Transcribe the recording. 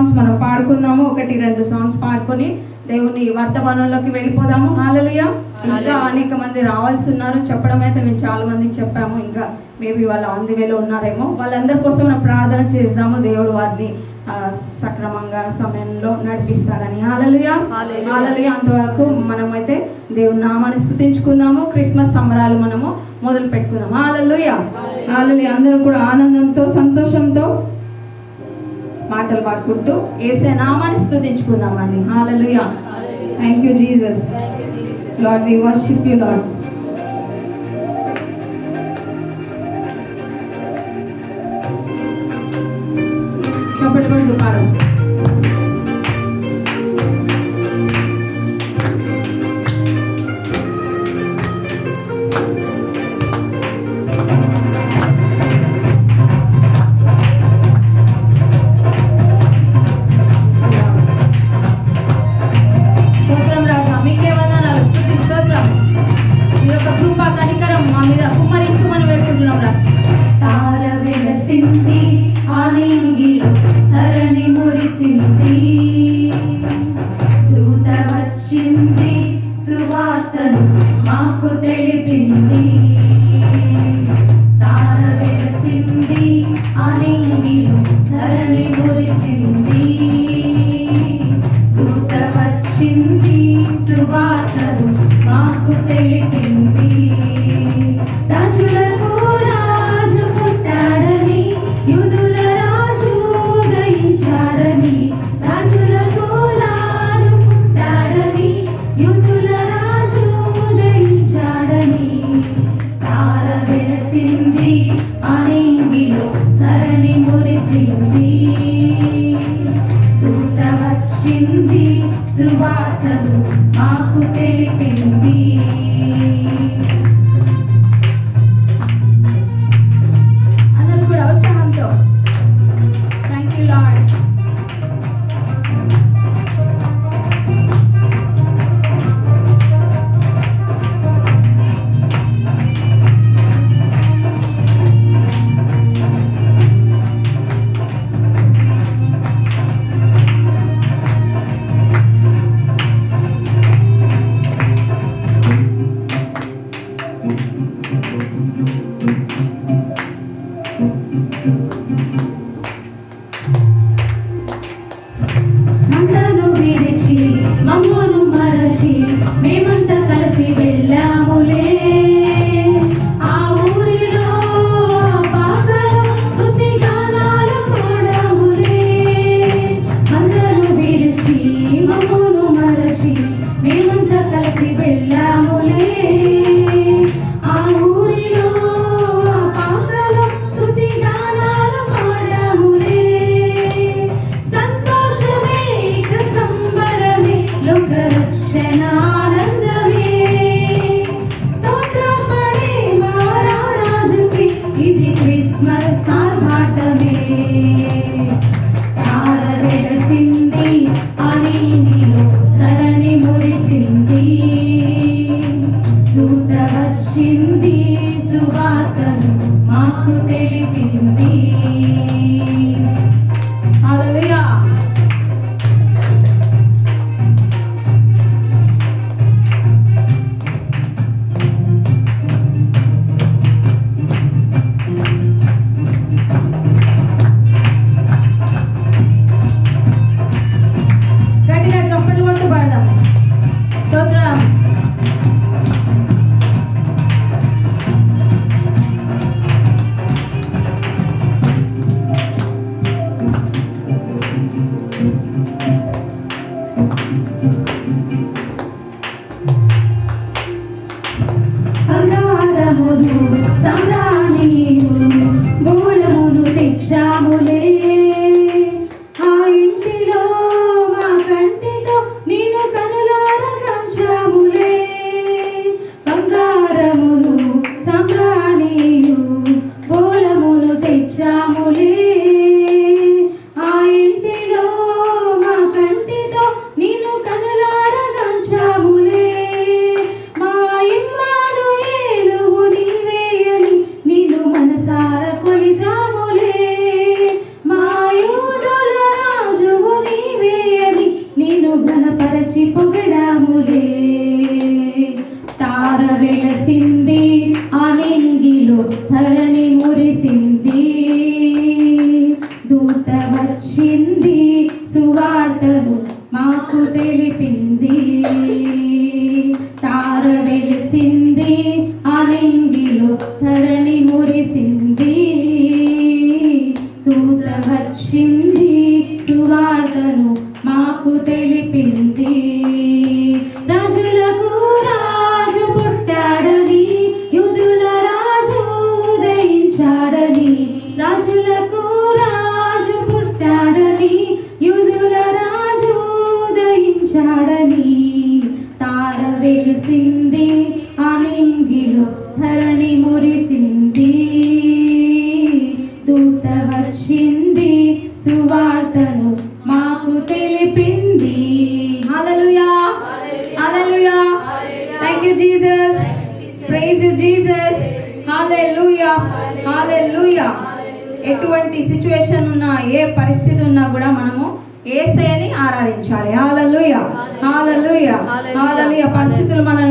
Songs మనం పాడుకుందాము. 1-2 songs పాడుకొని దేవుని వర్తమానంలోకి వెళ్ళిపోదాము. హల్లెలూయా. ఇంకా అనేక మంది రావాల్సి ఉన్నారు. చెప్పడం అయితే మేము చాలా మందికి చెప్పాము. ఇంకా మేబీ వాళ్ళు ఆన్ ది వేలో ఉన్నారేమో. వాళ్ళందరి కోసం మనం ప్రార్థన చేద్దాము. దేవుడు వారిని సక్రమంగా సమయంలో నడిపిస్తారని. హల్లెలూయా హల్లెలూయా. అంతవరకు మనమైతే దేవుని నామాన్ని స్తుతించుకుందాము. క్రిస్మస్ సంబరాలు మనము మొదలు పెట్టుకుందాం. హల్లెలూయా హల్లెలూయా. అందరూ కూడా ఆనందంతో సంతోషంతో మాటలు పాడుకుంటూ యేసయ్య నామాన్ని స్తుతించుకుందామండి. Hallelujah. Thank you Jesus. Lord we worship you Lord. చప్పట్లు కొడుతూ పాడు. సంతోషమే ఇక సంబరమే లోక రక్షణ ఆనందమే వెలిసింది, సువార్తను మాకు తెలిపింది. రాజులకు రాజు పుట్టాడని, యూదుల రాజు ఉదయించాడని. రాజులకు రాజు పుట్టాడని, యూదుల రాజు ఉదయించాడని. తార వెలిసింది, ఆనింగిలో ధరణి మురిసింది. దూత వచ్చింది, సువార్తను మాకు తెలిపింది. Hallelujah, hallelujah. Thank you Jesus, praise you Jesus. Hallelujah, hallelujah. ఎటువంటి సిచ్యువేషన్ ఉన్నా, ఏ పరిస్థితి ఉన్నా కూడా మనము యేసయ్యని ఆరాధించాలి. హల్లెలూయా, హల్లెలూయా, హల్లెలూయా. పరిస్థితులు మన